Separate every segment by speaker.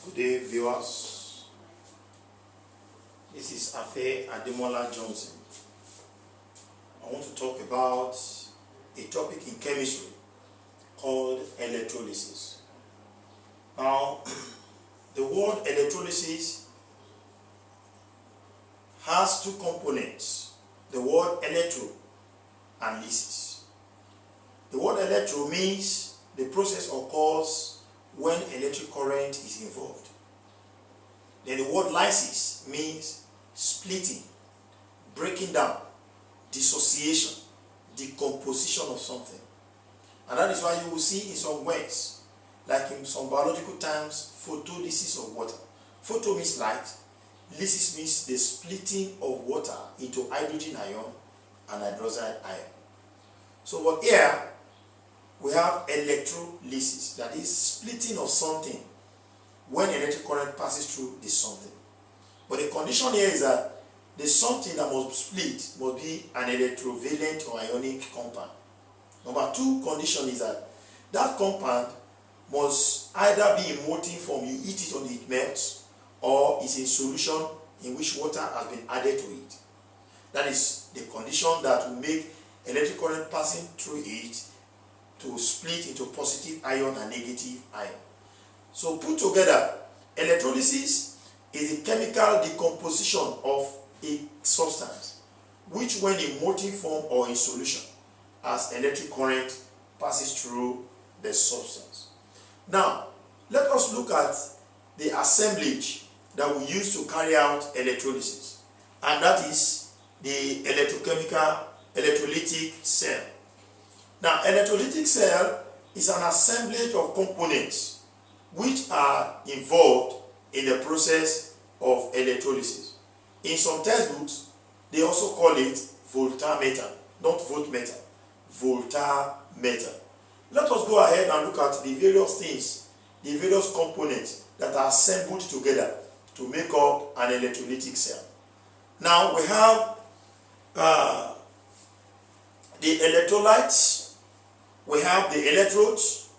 Speaker 1: Good day, viewers. This is Afe Ademola Johnson. I want to talk about a topic in chemistry called electrolysis. Now, the word electrolysis has two components: the word electro and lysis. The word electro means the process occurs when electric current is involved. Then the word lysis means splitting, breaking down, dissociation, decomposition of something. And that is why you will see in some words, like in some biological terms, photolysis of water. Photo means light, lysis means the splitting of water into hydrogen ion and hydroxide ion. So but here we have electrolysis, that is splitting of something when electric current passes through this something. But the condition here is that the something that must split must be an electrovalent or ionic compound. Number two condition is that that compound must either be in molten form, you eat it until it melts, or is in solution in which water has been added to it. That is the condition that will make electric current passing through it to split into positive ion and negative ion. So put together, electrolysis is the chemical decomposition of a substance which, when in molten form or in solution, as electric current passes through the substance. Now, let us look at the assemblage that we use to carry out electrolysis, and that is the electrolytic cell. Now, electrolytic cell is an assemblage of components which are involved in the process of electrolysis. In some textbooks, they also call it voltameter, not voltmeter, voltameter. Let us go ahead and look at the various things, the various components that are assembled together to make up an electrolytic cell. Now we have the electrolytes, we have the electrodes,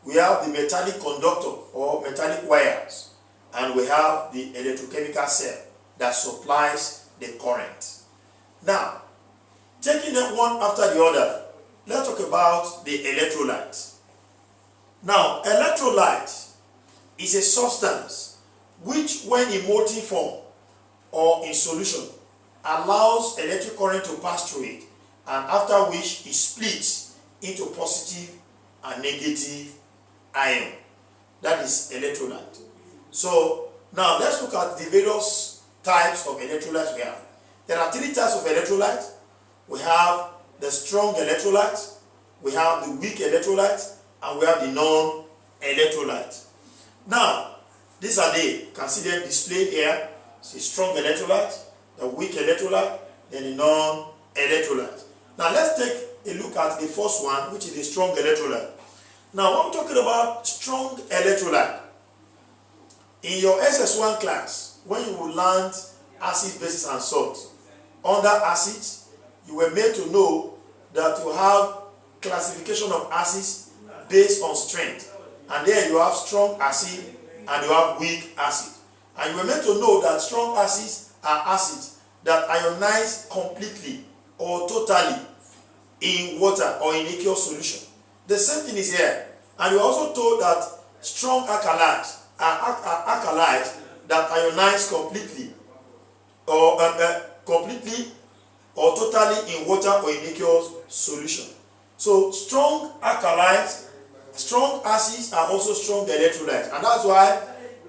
Speaker 1: we have the metallic conductor or metallic wires, and we have the electrochemical cell that supplies the current. Now, taking them one after the other, let's talk about the electrolyte. Now, electrolyte is a substance which, when in molten form or in solution, allows electric current to pass through it, and after which it splits into positive and negative ion. That is electrolyte. So now let's look at the various types of electrolytes we have. There are three types of electrolytes. We have the strong electrolyte, we have the weak electrolyte, and we have the non-electrolyte. Now, these are they. You can see them displayed here. It's the strong electrolyte, the weak electrolyte, then the non-electrolyte. Now let's take a look at the first one, which is the strong electrolyte. Now, when we're talking about strong electrolyte, in your SS1 class, when you will learn acid, bases, and salts, under acids, you were made to know that you have classification of acids based on strength. And then you have strong acid and you have weak acid. And you were meant to know that strong acids are acids that ionize completely or totally in water or in aqueous solution. The same thing is here. And you are also told that strong alkalis are alkalis that ionize completely or totally in water or in aqueous solution. So strong alkalis, strong acids are also strong electrolytes, and that's why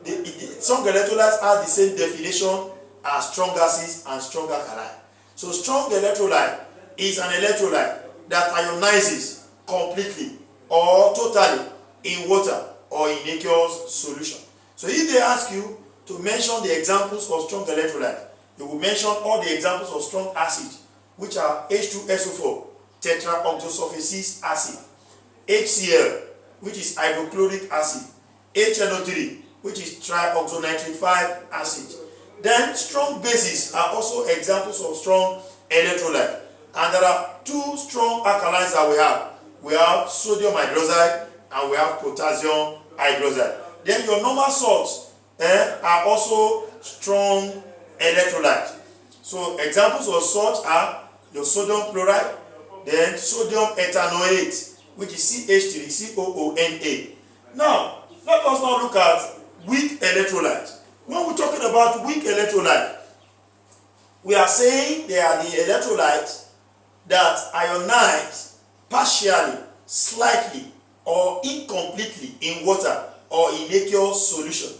Speaker 1: the strong electrolytes have the same definition as strong acids and strong alkali. So strong electrolyte is an electrolyte that ionizes completely or totally in water or in aqueous solution. So if they ask you to mention the examples of strong electrolyte, you will mention all the examples of strong acid, which are H2SO4, tetraoxosulfasis acid, HCl, which is hydrochloric acid, HNO3, which is trioxonitrate 5 acid. Then strong bases are also examples of strong electrolyte. And there are two strong alkalines that we have. We have sodium hydroxide and we have potassium hydroxide. Then your normal salts are also strong electrolytes. So examples of such are your sodium chloride, then sodium ethanoate, which is CH3COONA. Now, let us now look at weak electrolytes. When we're talking about weak electrolyte, we are saying they are the electrolytes that ionize partially, slightly, or incompletely in water or in aqueous solution.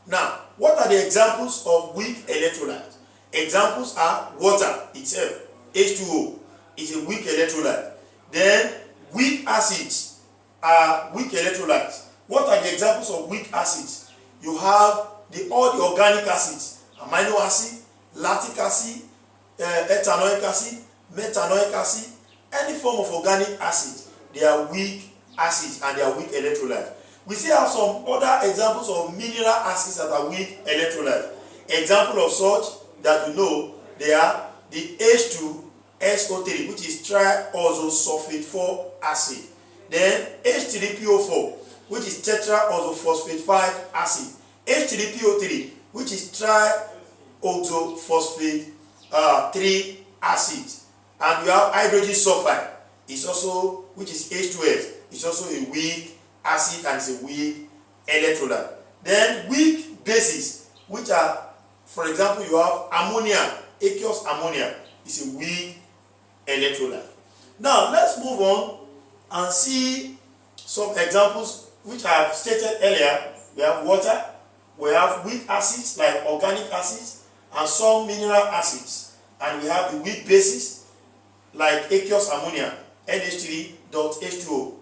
Speaker 1: Now, what are the examples of weak electrolytes? Examples are water itself, H2O, is a weak electrolyte. Then weak acids are weak electrolytes. What are the examples of weak acids? You have all the organic acids, amino acid, lactic acid, ethanoic acid, methanoic acid, any form of organic acid. They are weak acids and they are weak electrolytes. We still have some other examples of mineral acids that are weak electrolytes. Example of such that you know, they are the H2SO3, which is triazosulfate 4 acid. Then H3PO4, which is tetraoxophosphate 5 acid. H3PO3, which is triazophosphate 3 acid. And we have hydrogen sulfide, which is H2S. It's also a weak acid and it's a weak electrolyte. Then weak bases, which are, for example, you have ammonia, aqueous ammonia is a weak electrolyte. Now let's move on and see some examples which I have stated earlier. We have water, we have weak acids like organic acids and some mineral acids, and we have the weak bases like aqueous ammonia, NH3.H2O.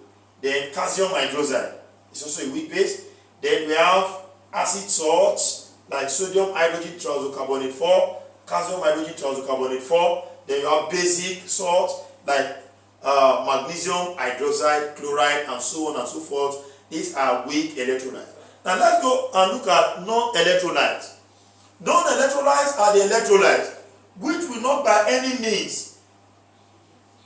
Speaker 1: Then calcium hydroxide is also a weak base. Then we have acid salts like sodium hydrogen triazocarbonate 4, calcium hydrogen triazocarbonate 4. Then you have basic salts like magnesium hydroxide, chloride, and so on and so forth. These are weak electrolytes. Now let's go and look at non-electrolytes. Non-electrolytes are the electrolytes which will not by any means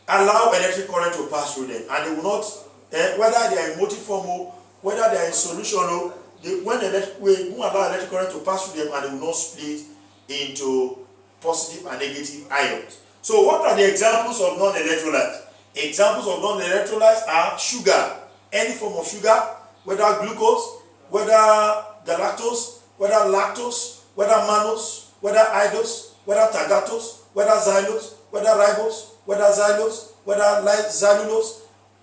Speaker 1: allow electric current to pass through them, and they will not, whether they are in motive form or whether they are in solution, or we won't allow electric current to pass through them, and they will not split into positive and negative ions. So what are the examples of non-electrolytes? Examples of non-electrolytes are sugar, any form of sugar, whether glucose, whether galactose, whether lactose, whether mannose, whether idose, whether tagatose, whether xylose, whether ribose, whether xylose, whether xylulose,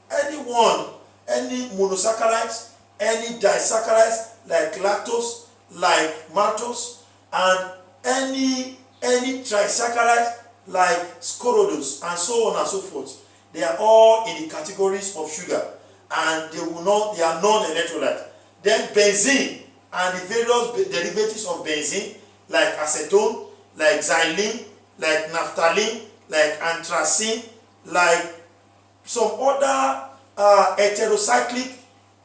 Speaker 1: any monosaccharides, any disaccharides like lactose, like maltose, and any trisaccharide like scorodose, and so on and so forth. They are all in the categories of sugar, and they are non-electrolytes. Then benzene and the various derivatives of benzene like acetone, like xylene, like naphthalene, like anthracene, like some other heterocyclic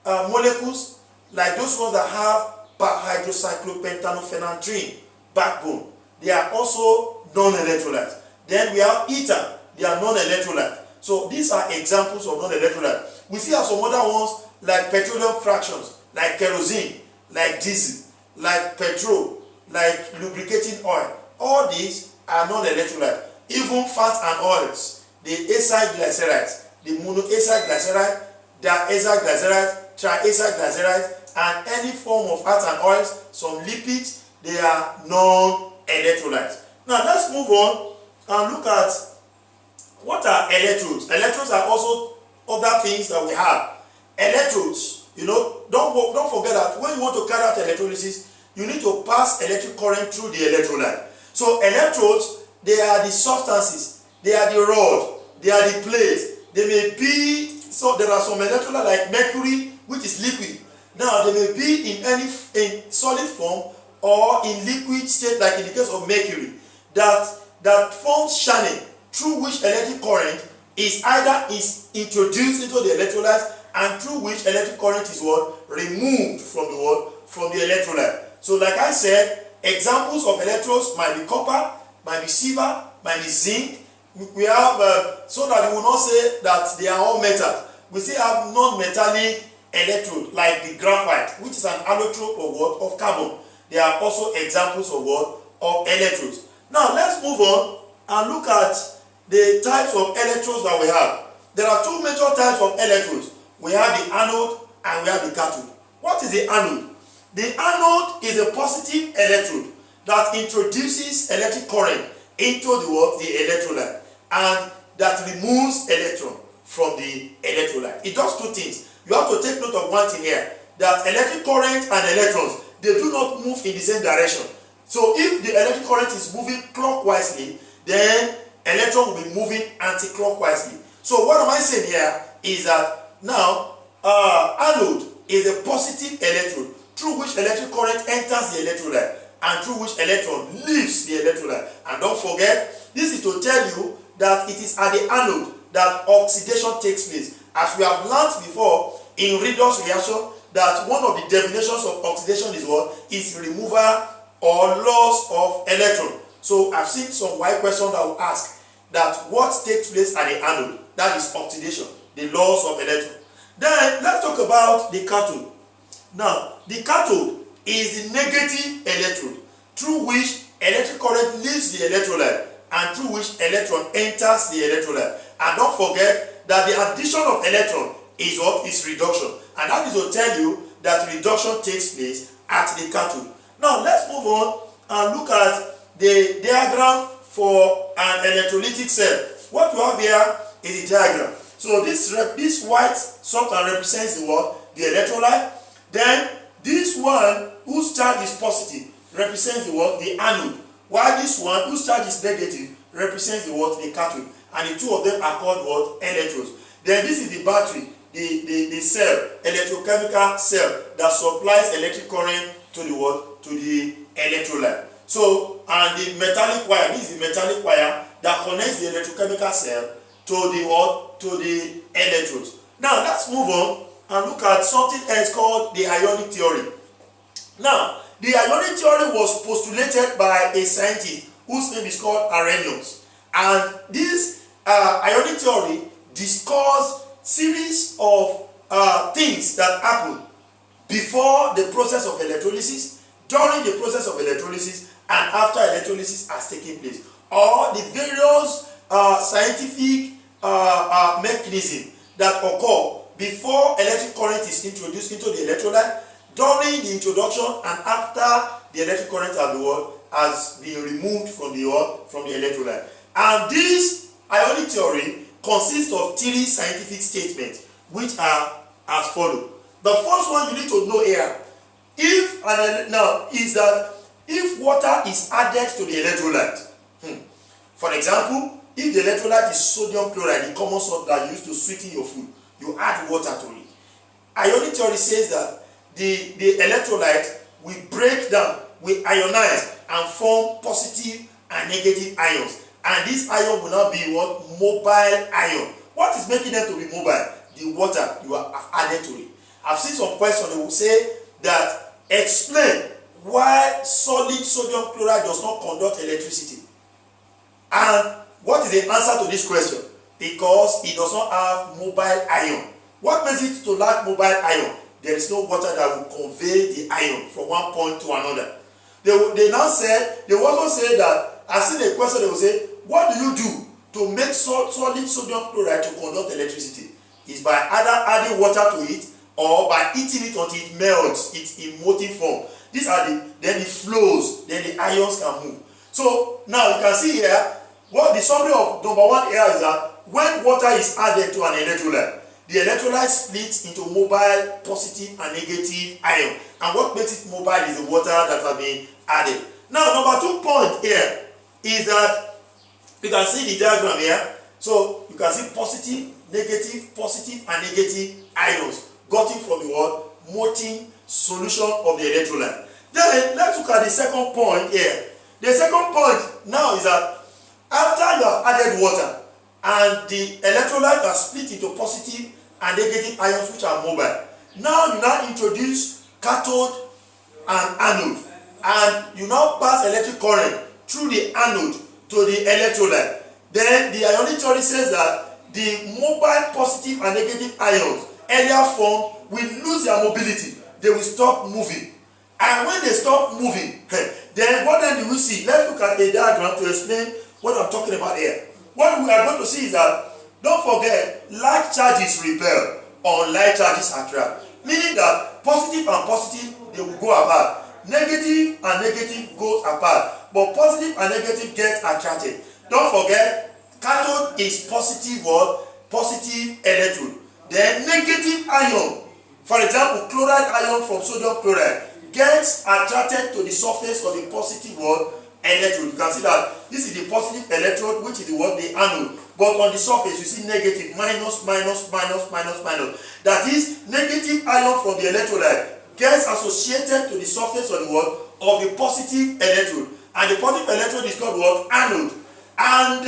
Speaker 1: molecules, like those ones that have hydrocyclopentanophenanthine backbone. They are also non-electrolytes. Then we have ether, they are non-electrolytes. So these are examples of non-electrolytes. We still have some other ones like petroleum fractions, like kerosene, like diesel, like petrol, like lubricating oil. All these are non-electrolytes. Even fats and oils, the acyl glycerides, the monoacyl glyceride, diacyl glyceride, triacyl glyceride, and any form of fats and oils, some lipids, they are non-electrolytes. Now let's move on and look at what are electrodes. Electrodes are also other things that we have. Electrodes, don't forget that when you want to carry out electrolysis, you need to pass electric current through the electrolyte. So electrodes, they are the substances, they are the rod, they are the plates. They may be, so there are some electrolytes like mercury, which is liquid. Now they may be in solid form or in liquid state, like in the case of mercury, that forms channel through which electric current is introduced into the electrolyte, and through which electric current is removed from the electrolyte. So like I said, examples of electrodes might be copper, might be silver, might be zinc. We have, so that we will not say that they are all metal. We still have non-metallic electrode like the graphite, which is an allotrope of carbon. They are also examples of what? Of electrodes. Now let's move on and look at the types of electrodes that we have. There are two major types of electrodes. We have the anode and we have the cathode. What is the anode? The anode is a positive electrode that introduces electric current into the electrolyte, and that removes electron from the electrolyte. It does two things. You have to take note of one thing here, that electric current and electrons, they do not move in the same direction. So if the electric current is moving clockwise, then electron will be moving anti-clockwise. So what am I saying here is that now anode is a positive electrode through which electric current enters the electrolyte and through which electron leaves the electrolyte. And don't forget, this is to tell you that it is at the anode that oxidation takes place. As we have learned before in redox reaction, that one of the definitions of oxidation is what? Is removal or loss of electron. So I've seen some white questions that will ask that what takes place at the anode? That is oxidation, the loss of electron. Then let's talk about the cathode. Now, the cathode is the negative electrode through which electric current leaves the electrolyte and through which electron enters the electrolyte. And don't forget that the addition of electron is what? Is reduction. And that is to tell you that reduction takes place at the cathode. Now let's move on and look at the diagram for an electrolytic cell. What you have here is the diagram. So this white substance represents the what? The electrolyte. Then this one whose charge is positive represents the what? The anode. While this one whose charge is negative represents the what? The cathode. And the two of them are called what? Electrodes. Then this is the battery, the cell, electrochemical cell that supplies electric current to the what? To the electrolyte. So, and the metallic wire, this is the metallic wire that connects the electrochemical cell to the what? To the electrodes. Now let's move on and look at something else called the ionic theory. Now, the ionic theory was postulated by a scientist whose name is called Arrhenius. And this ionic theory discussed series of things that happen before the process of electrolysis, during the process of electrolysis, and after electrolysis has taken place. Or the various scientific mechanisms that occur before electric current is introduced into the electrolyte, during the introduction, and after the electric current has been removed from the electrolyte. And this ionic theory consists of three scientific statements, which are as follows. The first one you need to know here, is that if water is added to the electrolyte, for example, if the electrolyte is sodium chloride, the common salt that you use to sweeten your food, you add water to it. Ionic theory says that the electrolyte will break down, will ionize and form positive and negative ions. And this ion will not be what? Mobile ion. What is making them to be mobile? The water you have added to it. I've seen some questions, they will say that explain why solid sodium chloride does not conduct electricity. And what is the answer to this question? Because it does not have mobile ion. What makes it to lack mobile ion? There is no water that will convey the ion from one point to another. They will also say that, I've seen a question, they will say, what do you do to make solid sodium chloride to conduct electricity? Is by either adding water to it or by heating it until it melts, it's in molten form. These are then it flows, then the ions can move. So now you can see here, what the summary of number one here is that when water is added to an electrolyte, the electrolyte splits into mobile, positive and negative ion. And what makes it mobile is the water that has been added. Now, number 2 point here is that you can see the diagram here. So you can see positive and negative ions gotten from the what? Molten solution of the electrolyte. Then let's look at the second point here. The second point now is that after you have added water and the electrolyte has split into positive and negative ions which are mobile, now you now introduce cathode and anode, and you now pass electric current through the anode to the electrolyte. Then the ionic theory says that the mobile positive and negative ions earlier formed will lose their mobility. They will stop moving. And when they stop moving, then what then do we see? Let's look at a diagram to explain what I'm talking about here. What we are going to see is that, don't forget, like charges repel, unlike charges attract. Meaning that positive and positive, they will go apart. Negative and negative goes apart. But positive and negative get attracted. Don't forget, cathode is positive what? Positive electrode. Then negative ion, for example, chloride ion from sodium chloride, gets attracted to the surface of the positive what? Electrode. You can see that this is the positive electrode, which is the what? The anode. But on the surface, you see negative, minus, minus, minus, minus, minus. That is, negative ion from the electrolyte gets associated to the surface of the what? Of the positive electrode. And the positive electrode is called what? Anode. And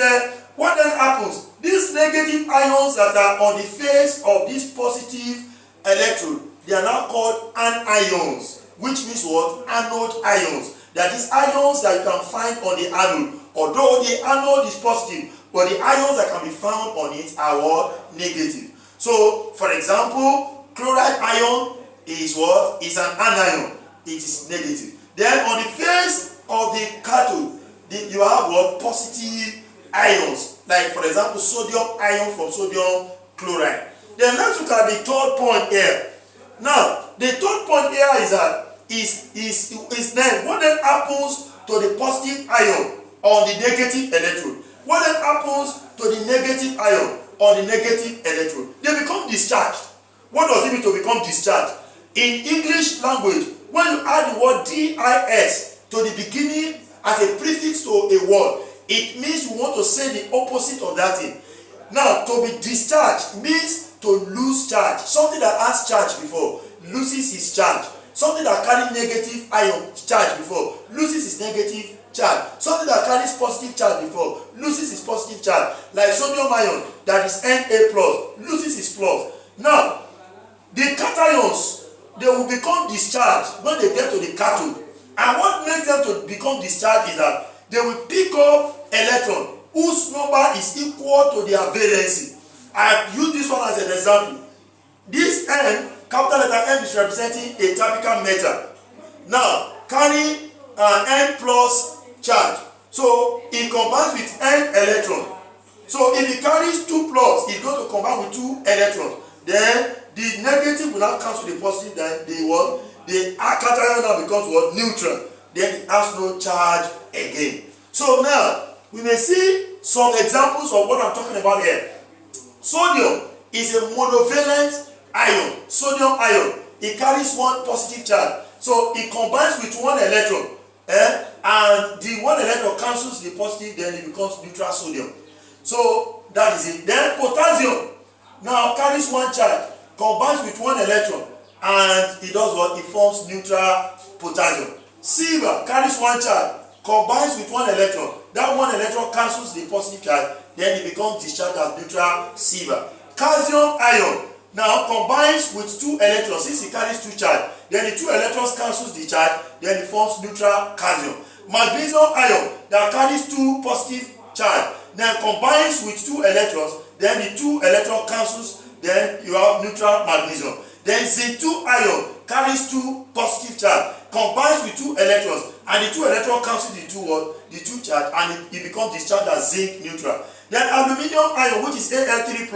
Speaker 1: what then happens? These negative ions that are on the face of this positive electrode, they are now called anions, which means what? Anode ions. That is ions that you can find on the anode. Although the anode is positive, but the ions that can be found on it are what? Negative. So, for example, chloride ion is what? Is an anion. It is negative. Then on the face of the cathode, you have what? Positive ions. Like, for example, sodium ion from sodium chloride. Then let's look at the third point here. Now, the third point here is that is then what then happens to the positive ion on the negative electrode? What then happens to the negative ion on the negative electrode? They become discharged. What does it mean to become discharged? In English language, when you add the word dis to the beginning as a prefix to a word, it means you want to say the opposite of that thing. Now, to be discharged means to lose charge. Something that has charge before loses its charge. Something that carries negative ion charge before loses its negative charge. Something that carries positive charge before loses its positive charge. Like sodium ion that is Na+, loses its plus. Now, the cations, they will become discharged when they get to the cathode. And what makes them to become discharged is that they will pick up electron whose number is equal to their valency. I have used this one as an example. This N, capital letter M, is representing a typical metal. Now, carry N plus charge. So, it combines with N electron. So, if it carries 2 plus, it's going to combine with 2 electrons. Then, the negative will now cancel the positive. Then, the cation now becomes what? Neutral. Then, it has no charge again. So, now, we may see some examples of what I'm talking about here. Sodium is a monovalent ion. Sodium ion. It carries 1 positive charge. So, it combines with 1 electron. And the 1 electron cancels the positive, then it becomes neutral sodium. So, that is it. Then, potassium now carries 1 charge, combines with 1 electron, and it does what? It forms neutral potassium. Silver carries 1 charge, combines with 1 electron. That 1 electron cancels the positive charge, then it becomes discharged as neutral silver. Calcium ion now combines with 2 electrons. Since it carries 2 charge, then the 2 electrons cancels the charge, then it forms neutral calcium. Magnesium ion that carries 2 positive charge, then combines with 2 electrons, then the 2 electron cancels, then you have neutral magnesium. Then Zinc2 ion carries 2 positive charge, combines with 2 electrons, and the 2 electrons cancel the 2 charge, and it becomes discharged as zinc neutral. Then aluminium ion, which is Al3+,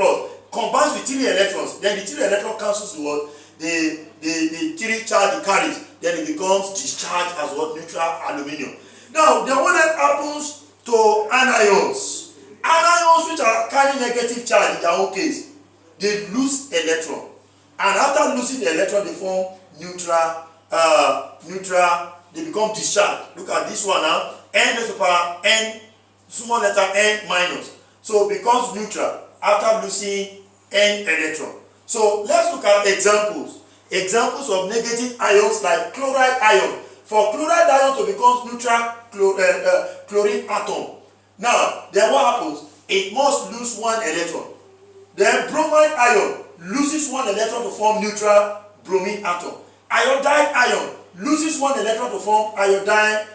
Speaker 1: combines with 3 electrons, then the 3 electron cancels the what? The 3 charge it carries, then it becomes discharged as what? Neutral aluminium. Now, then what that happens to anions? Anions which are carrying negative charge in their own case, they lose electron. And after losing the electron, they form neutral, they become discharged. Look at this one now. N raised to the power N, small letter N minus. So it becomes neutral after losing N electron. So let's look at examples. Examples of negative ions like chloride ion. For chloride ion to become neutral chlorine atom. Now, then what happens? It must lose 1 electron. Then bromide ion loses 1 electron to form neutral bromine atom. Iodide ion loses 1 electron to form iodine,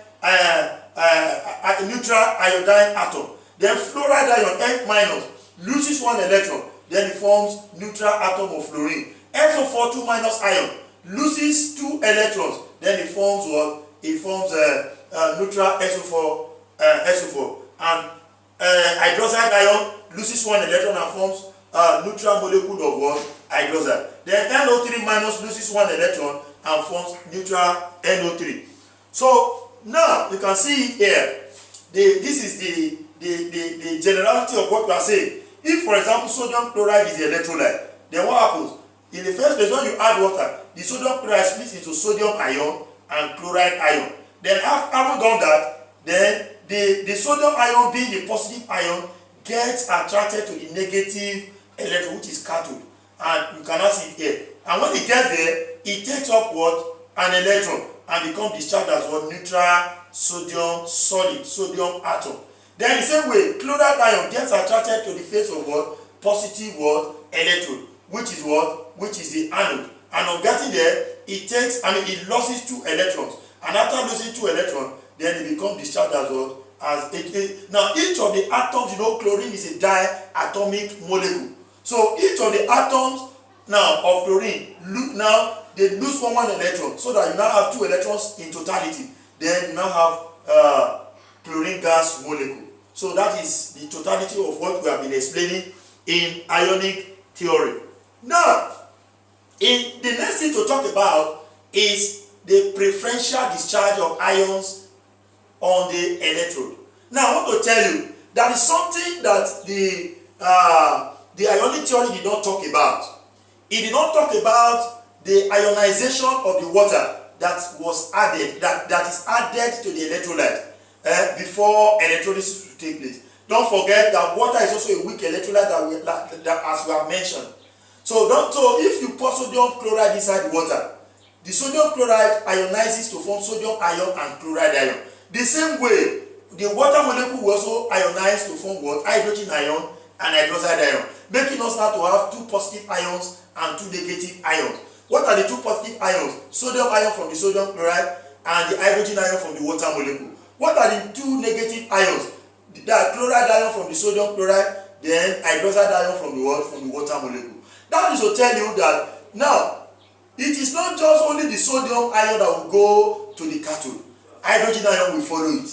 Speaker 1: neutral iodine atom. Then fluoride ion, F minus, loses 1 electron. Then it forms neutral atom of fluorine. SO42 minus ion loses 2 electrons, then it forms what? It forms neutral SO4, SO4. And hydroxide ion loses 1 electron and forms neutral molecule of what? Hydroxide. Then NO3 minus loses 1 electron and forms neutral NO3. So now you can see here, this is the generality of what we are saying. If, for example, sodium chloride is the electrolyte, then what happens? In the first place, when you add water, the sodium chloride splits into sodium ion and chloride ion. Then after done that, then the sodium ion, being the positive ion, gets attracted to the negative electron, which is cathode. And you cannot see it here. And when it gets there, it takes up what? An electron and becomes discharged as what? Neutral sodium solid, sodium atom. Then the same way, chloride ion gets attracted to the face of what? Positive what? Electrode, which is what? Which is the anode. And on getting there, it loses 2 electrons. And after losing 2 electrons, then it becomes discharged as what? Now each of the atoms, chlorine is a diatomic molecule. So each of the atoms now of chlorine, they lose 1 electron, so that you now have 2 electrons in totality. Then you now have chlorine gas molecule. So that is the totality of what we have been explaining in ionic theory. Now, the next thing to talk about is the preferential discharge of ions on the electrode. Now, I want to tell you that is something that the ionic theory did not talk about. It did not talk about the ionization of the water that was added, that is added to the electrolyte before electrolysis will take place. Don't forget that water is also a weak electrolyte that as we have mentioned. So if you pour sodium chloride inside water, the sodium chloride ionizes to form sodium ion and chloride ion. The same way, the water molecule will also ionize to form what? Hydrogen ion and hydroxide ion, making us now to have 2 positive ions and 2 negative ions. What are the 2 positive ions? Sodium ion from the sodium chloride and the hydrogen ion from the water molecule. What are the 2 negative ions? The chloride ion from the sodium chloride, then hydroxide ion from the water molecule. That is to tell you that now it is not just only the sodium ion that will go to the cathode. Hydrogen ion will follow it.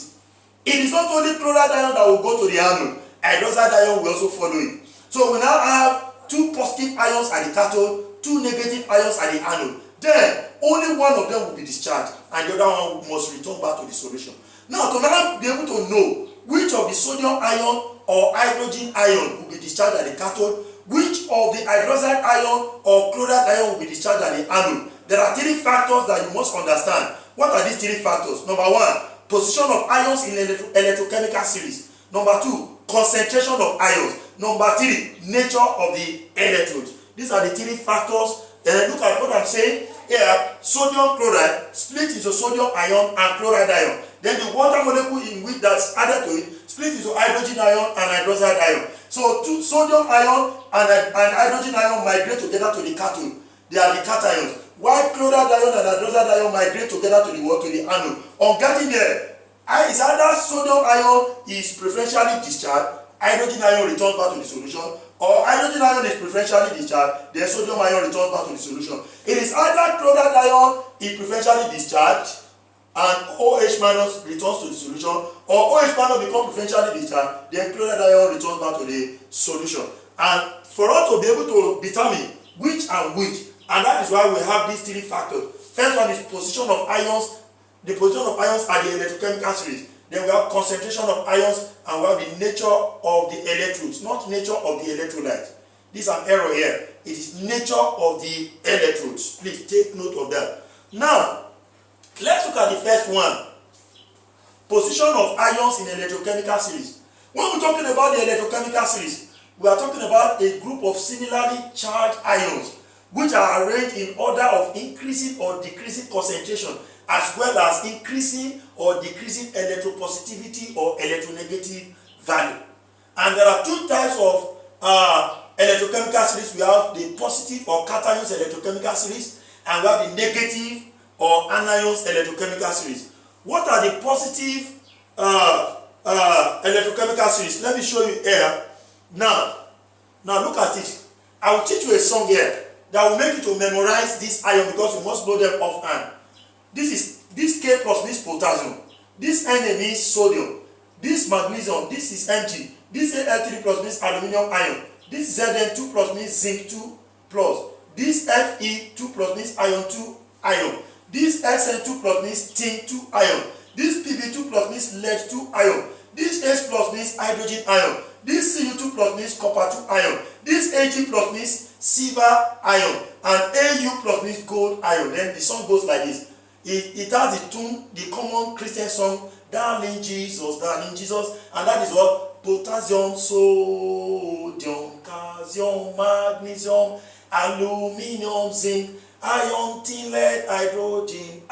Speaker 1: It is not only chloride ion that will go to the anode. Hydroxide ion will also follow it. So we now have 2 positive ions at the cathode, 2 negative ions at the anode. Then only one of them will be discharged and the other one must return back to the solution. Now, to now be able to know which of the sodium ion or hydrogen ion will be discharged at the cathode, which of the hydroxide ion or chloride ion will be discharged at the anode, there are 3 factors that you must understand. What are these 3 factors? Number 1, position of ions in electrochemical series. Number 2, concentration of ions. Number 3, nature of the electrodes. These are the 3 factors. Look at what I'm saying here. Sodium chloride splits into sodium ion and chloride ion. Then the water molecule in which that's added to it splits into hydrogen ion and hydroxide ion. So sodium ion and hydrogen ion migrate together to the cathode. They are the cations. While chloride ion and hydroxide ion migrate together to the anode. On getting there, it's either sodium ion is preferentially discharged, hydrogen ion returns back to the solution, or hydrogen ion is preferentially discharged, then sodium ion returns back to the solution. It is either chloride ion is preferentially discharged and OH minus returns to the solution, or OH minus becomes preferentially discharged, then chloride ion returns back to the solution. And for us to be able to determine which and which, and that is why we have these 3 factors. First one is position of ions, the position of ions at the electrochemical series. Then we have concentration of ions, and we have the nature of the electrodes, not nature of the electrolyte. This is an error here. It is nature of the electrodes. Please take note of that. Now, let's look at the first one. Position of ions in electrochemical series. When we're talking about the electrochemical series, we are talking about a group of similarly charged ions which are arranged in order of increasing or decreasing concentration, as well as increasing or decreasing electropositivity or electronegative value. And there are 2 types of electrochemical series. We have the positive or cations electrochemical series, and we have the negative or anions electrochemical series. What are the positive electrochemical series? Let me show you here. Now look at it. I will teach you a song here. that will make you to memorize this ion, because you must know them offhand. This K plus means potassium. This Na means sodium. This magnesium, this is Mg. This Al3 plus means aluminium ion. This Zn2 plus means zinc 2 plus. This Fe2 plus means iron 2 ion. This Sn2 plus means tin 2 ion. This Pb2 plus means lead 2 ion. This H plus means hydrogen ion. This Cu2 plus means copper 2 ion. This Ag plus means silver ion. And Au plus means gold ion. Then the song goes like this. It has the tune, the common Christian song, darling Jesus, and that is what? Potassium, sodium, calcium, magnesium, aluminium, zinc, iron, tin, lead, hydrogen,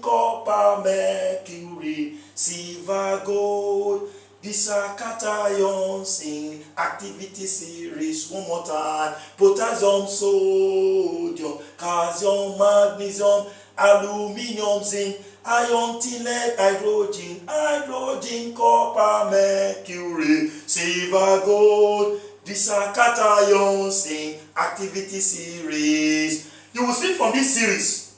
Speaker 1: copper, mercury, silver, gold. These are cations in activity series. One more time. Potassium, sodium, calcium, magnesium, aluminium, zinc, iron, tin, lead, hydrogen, copper, mercury, silver, gold. These are cations in activity series. You will see from this series,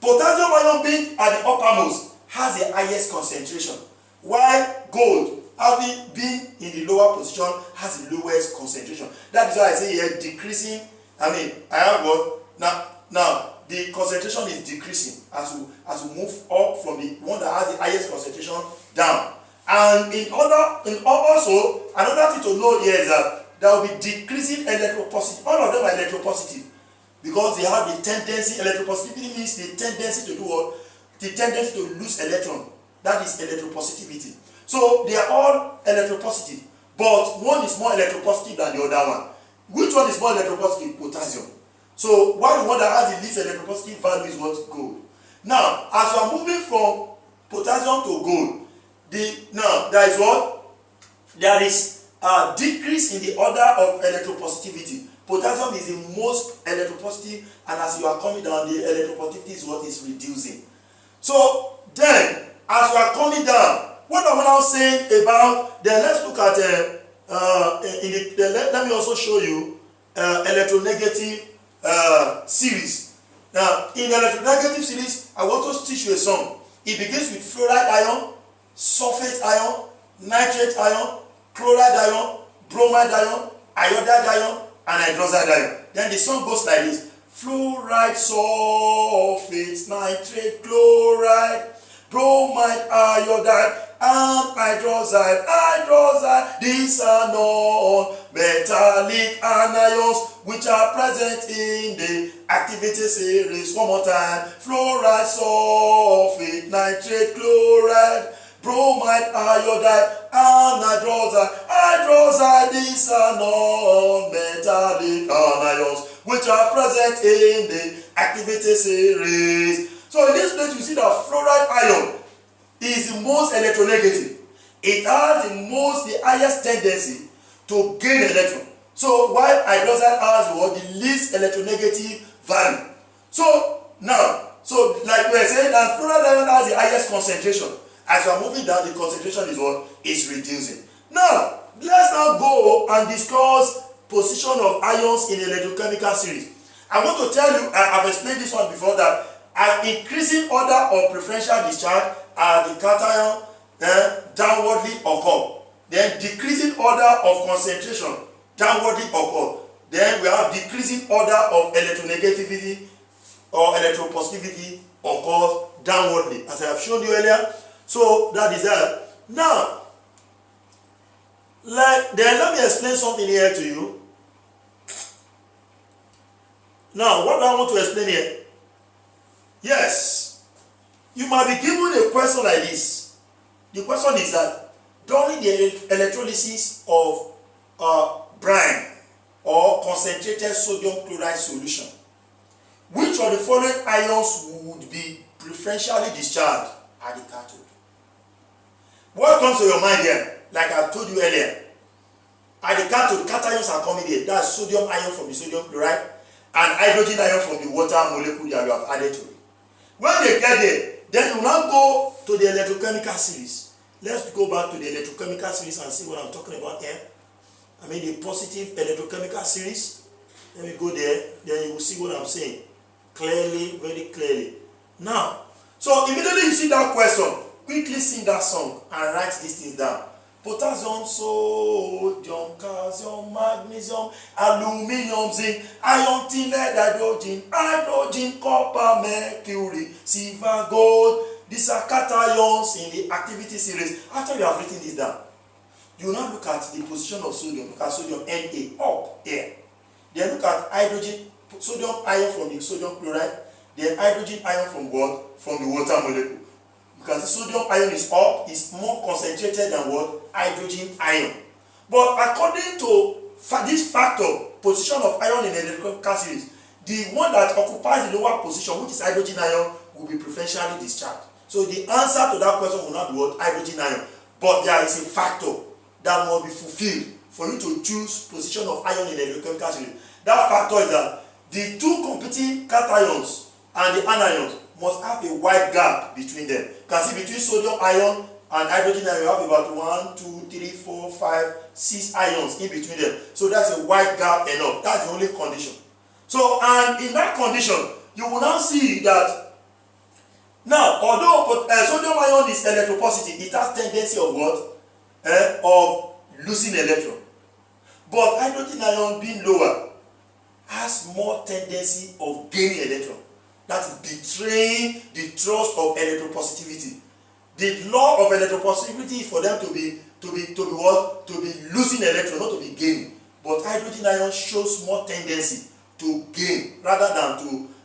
Speaker 1: potassium ion being at the uppermost has the highest concentration, while gold, having been in the lower position, has the lowest concentration. That is why I say here decreasing. I have what? Now the concentration is decreasing as we move up from the one that has the highest concentration down. And also another thing to know here is that there will be decreasing electropositivity. All of them are electropositive because they have the tendency. Electropositivity means the tendency to do what? The tendency to lose electron. That is electropositivity. So they are all electropositive, but one is more electropositive than the other one. Which one is more electropositive? Potassium. So while the one that has the least electropositive value is what? Gold. Now, as we are moving from potassium to gold, there is what? There is a decrease in the order of electropositivity. Potassium is the most electropositive, and as you are coming down, the electropositivity is what is reducing. So then, as we are coming down, what am I now saying about? Then let's look at let me also show you electronegative series. Now, in the electronegative series, I want to teach you a song. It begins with fluoride ion, sulfate ion, nitrate ion, chloride ion, bromide ion, iodide ion, and hydroxide ion. Then the song goes like this: fluoride, sulfate, nitrate, chloride, bromide, iodide, and hydroxide. These are non-metallic anions which are present in the activity series. One more time: fluoride, sulfate, nitrate, chloride, bromide, iodide, and hydroxide. These are non-metallic anions which are present in the activity series. So in this place you see that fluoride ion is the most electronegative. It has the highest tendency to gain electron. So while hydroxide has the least electronegative value. So like we are saying, that fluoride ion has the highest concentration. As we are moving down, the concentration is what? Is reducing. Now, let's now go and discuss position of ions in electrochemical series. I want to tell you, I've explained this one before, that an increasing order of preferential discharge at the cation downwardly occur. Then decreasing order of concentration downwardly occur. Then we have decreasing order of electronegativity or electropositivity occurs downwardly, as I have shown you earlier. So that is that. Now, let me explain something here to you. Now, what do I want to explain here? Yes, you might be given a question like this. The question is that during the electrolysis of brine or concentrated sodium chloride solution, which of the following ions would be preferentially discharged at the cathode? What comes to your mind here? Like I told you earlier, at the cathode, cations are coming here. That's sodium ion from the sodium chloride and hydrogen ion from the water molecule that you have added to it. When they get there, then you now go to the electrochemical series. Let's go back to the electrochemical series and see what I'm talking about here. I mean the positive electrochemical series. Let me go there, then you will see what I'm saying clearly, very clearly. Now, so immediately you see that question, quickly sing that song and write these things down. Potassium, sodium, calcium, magnesium, aluminium, zinc, iron, tin, lead, hydrogen, copper, mercury, silver, gold. These are cations in the activity series. After you have written this down, you will now look at the position of sodium. Look at sodium Na, up here. Then look at hydrogen, sodium ion from the sodium chloride. Then hydrogen ion from what? From the water molecule. You can see sodium ion is up, is more concentrated than what? Hydrogen ion. But according to this factor, position of ion in the electrochemical series, the one that occupies the lower position, which is hydrogen ion, will be preferentially discharged. So the answer to that question will not be what? Hydrogen ion. But there is a factor that must be fulfilled for you to choose position of ion in the electrochemical series. That factor is that the two competing cations and the anions must have a wide gap between them. You can see between sodium ion and hydrogen ion, you have about 1, 2, 3, 4, 5, 6 ions in between them. So that's a wide gap enough. That's the only condition. So, and in that condition, you will now see that now, although sodium ion is electropositive, it has tendency of what? Of losing electron. But hydrogen ion being lower has more tendency of gaining electron. That is betraying the trust of electropositivity. The law of electropositivity is for them to be what? To be losing electron, not to be gaining. But hydrogen ion shows more tendency to gain rather than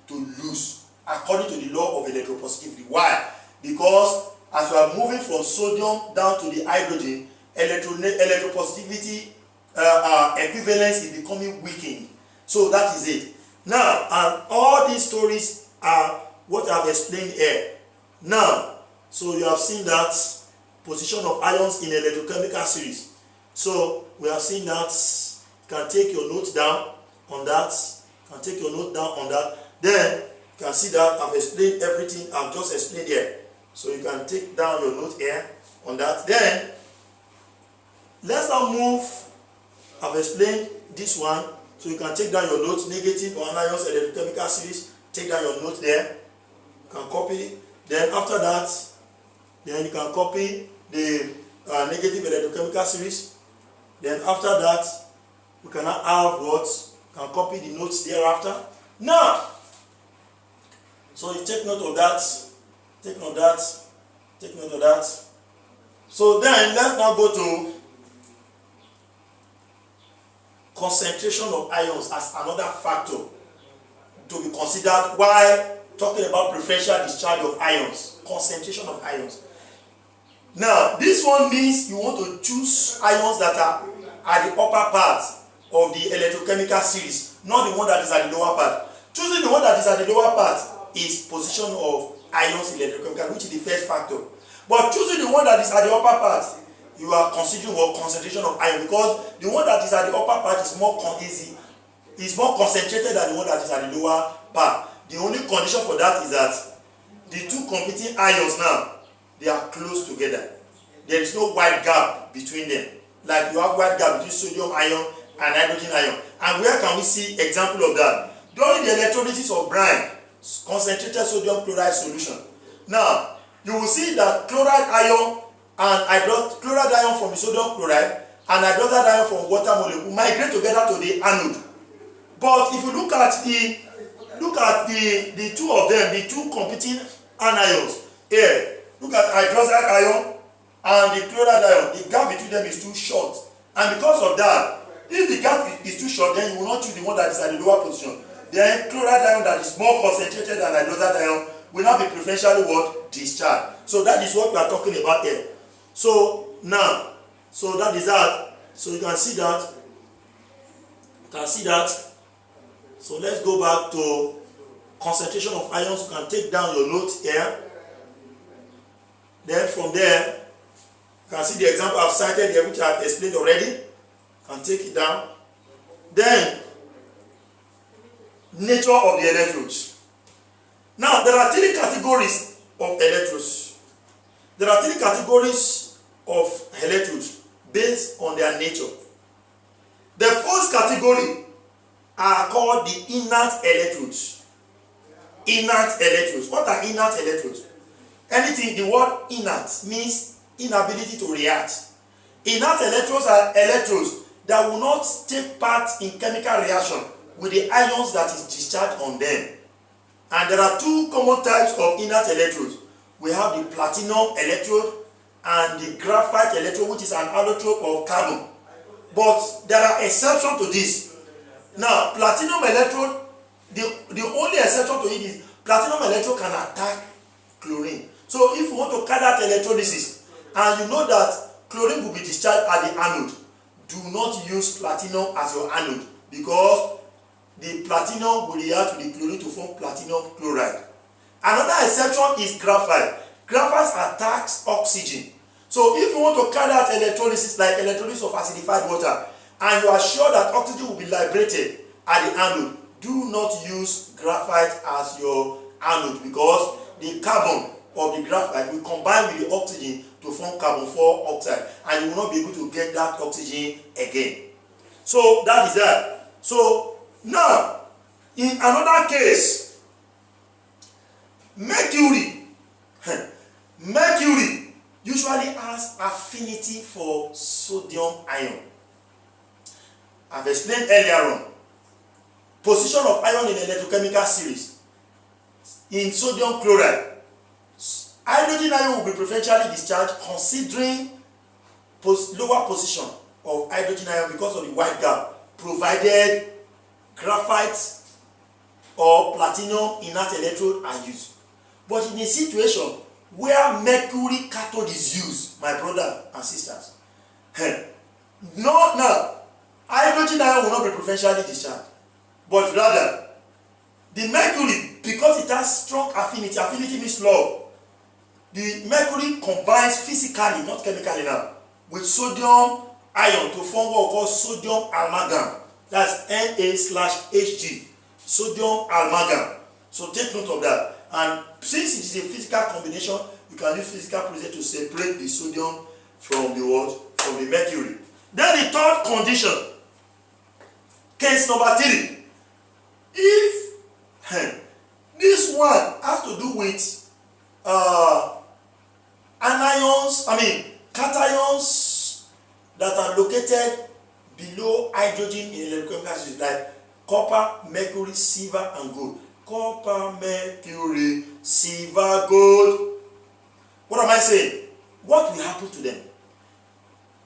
Speaker 1: to lose, according to the law of electropositivity. Why? Because as we are moving from sodium down to the hydrogen, electropositivity equivalence is becoming weakened. So that is it. Now, and all these stories are what I have explained here. Now, so you have seen that position of ions in electrochemical series. So we have seen that. You can take your notes down on that. You can take your note down on that. Then you can see that I've explained everything I've just explained here. So you can take down your note here on that. Then let's now move. I've explained this one. So you can take down your notes, negative or anions electrochemical series. Take down your note there. You can copy. Then after that, then you can copy the negative electrochemical series. Then after that, we can now have what? You can copy the notes thereafter. Now, so you take note of that. Take note of that. Take note of that. So then let's now go to concentration of ions as another factor to be considered while talking about preferential discharge of ions. Concentration of ions. Now, this one means you want to choose ions that are at the upper part of the electrochemical series, not the one that is at the lower part. Choosing the one that is at the lower part is position of ions in electrochemical, which is the first factor. But choosing the one that is at the upper part, you are considering what concentration of ion, because the one that is at the upper part is more concentrated than the one that is at the lower part. The only condition for that is that the two competing ions now, they are close together. There is no wide gap between them. Like you have wide gap between sodium ion and hydrogen ion. And where can we see example of that? During the electrolysis of brine, concentrated sodium chloride solution. Now, you will see that chloride ion and chloride ion from the sodium chloride and hydroxide ion from water molecule migrate together to the anode. But if you look at the two of them, the two competing anions here, look at hydroxide ion and the chloride ion, the gap between them is too short. And because of that, if the gap is too short, then you will not choose the one that is at the lower position. Then chloride ion that is more concentrated than hydroxide ion will not be preferentially what? Discharged. So that is what we are talking about here. So now, so that is that. So you can see that. You can see that. So let's go back to concentration of ions. You can take down your notes here. Then from there, you can see the example I've cited here, which I've explained already. You can take it down. Then, nature of the electrodes. Now, there are three categories of electrodes. There are three categories of electrodes based on their nature. The first category are called the inert electrodes. Inert electrodes. What are inert electrodes? Anything, the word inert means inability to react. Inert electrodes are electrodes that will not take part in chemical reaction with the ions that is discharged on them. And there are two common types of inert electrodes. We have the platinum electrode and the graphite electrode, which is an allotrope of carbon. But there are exceptions to this. Now, platinum electrode, the only exception to it is platinum electrode can attack chlorine. So if you want to carry out electrolysis and you know that chlorine will be discharged at the anode, do not use platinum as your anode, because the platinum will react with the chlorine to form platinum chloride. Another exception is graphite. Graphite attacks oxygen. So if you want to carry out electrolysis, like electrolysis of acidified water, and you are sure that oxygen will be liberated at the anode, do not use graphite as your anode, because the carbon of the graphite will combine with the oxygen to form carbon 4 oxide, and you will not be able to get that oxygen again. So that is that. So now, in another case, mercury usually has affinity for sodium ion. I've explained earlier on position of ion in electrochemical series. In sodium chloride, hydrogen ion will be preferentially discharged considering lower position of hydrogen ion because of the wide gap, provided graphite or platinum inert electrode are used. But in a situation where mercury cathode is used, my brother and sisters, now hydrogen ion will not be preferentially discharged, but rather the mercury, because it has strong affinity, affinity means love, the mercury combines physically, not chemically now, with sodium ion to form what we call sodium amalgam. That's Na/Hg, sodium amalgam. So take note of that. And since it is a physical combination, you can use physical process to separate the sodium from the what? From the mercury. Then the third condition, case number 3. If this one has to do with cations that are located below hydrogen in electrochemical series, like copper, mercury, silver, and gold. Copper, mercury, silver, gold. What am I saying? What will happen to them?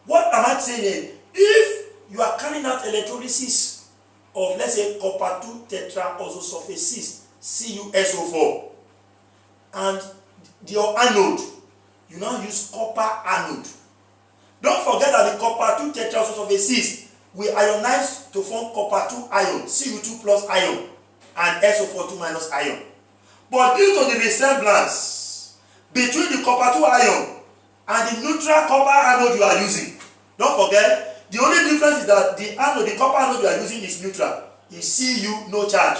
Speaker 1: What am I saying? If you are carrying out electrolysis of, let's say, copper 2 tetraoxosulfate 6 CuSO4, and your anode, you now use copper anode. Don't forget that the copper 2 tetraoxosulfate 6 will ionize to form copper 2 ion, Cu2 plus ion, and SO4 2 minus ion. But due to the resemblance between the copper 2 ion and the neutral copper anode you are using, don't forget, the only difference is that the copper anode you are using is neutral. Is Cu, no charge.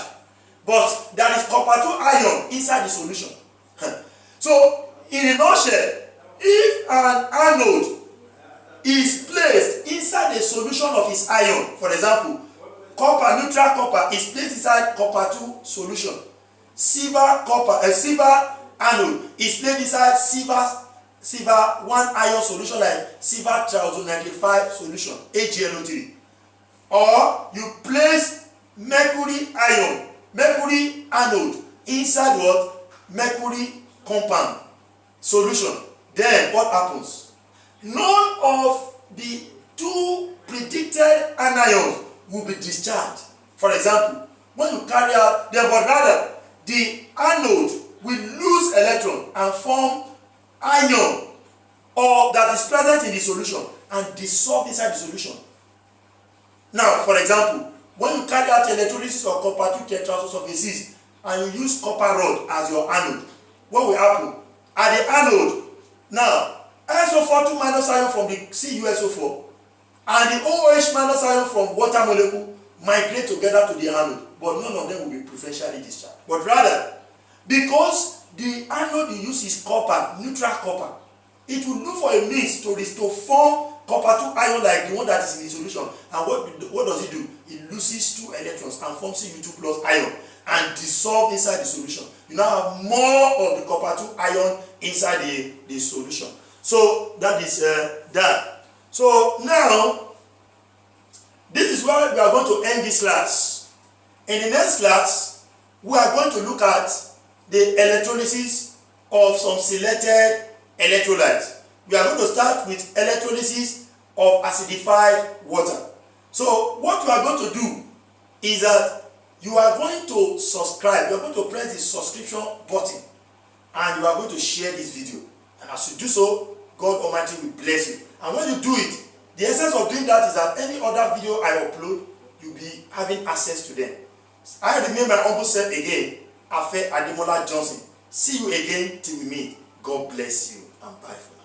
Speaker 1: But there is copper 2 ion inside the solution. So, in a nutshell, if an anode is placed inside the solution of its ion, for example, neutral copper is placed inside copper 2 solution, silver anode is placed inside silver 1 ion solution, like silver triazonitrile solution, AgNO3, or you place mercury anode inside what? Mercury compound solution. Then what happens? None of the 2 predicted anions will be discharged. For example, when you carry out them, but rather the anode will lose electron and form ion or that is present in the solution and dissolve inside the solution. Now, for example, when you carry out electrolysis of copper 2 tetraoxosulfate 6 and you use copper rod as your anode, what will happen? At the anode, now SO4 2 minus ion from the CuSO4 and the OH minus ion from water molecule migrate together to the anode, but none of them will be preferentially discharged. But rather, because the anode you use is copper, neutral copper, it will look for a means to form copper 2 ion like the one that is in the solution. And what does it do? It loses 2 electrons and forms CU2 plus ion and dissolve inside the solution. You now have more of the copper 2 ion inside the solution. So that is that. So now, this is where we are going to end this class. In the next class, we are going to look at the electrolysis of some selected electrolytes. We are going to start with electrolysis of acidified water. So what you are going to do is that you are going to subscribe. You are going to press the subscription button and you are going to share this video. And as you do so, God Almighty will bless you. And when you do it, the essence of doing that is that any other video I upload, you'll be having access to them. I remain my humble self again, Afe Ademola Johnson. See you again till we meet. God bless you and bye for now.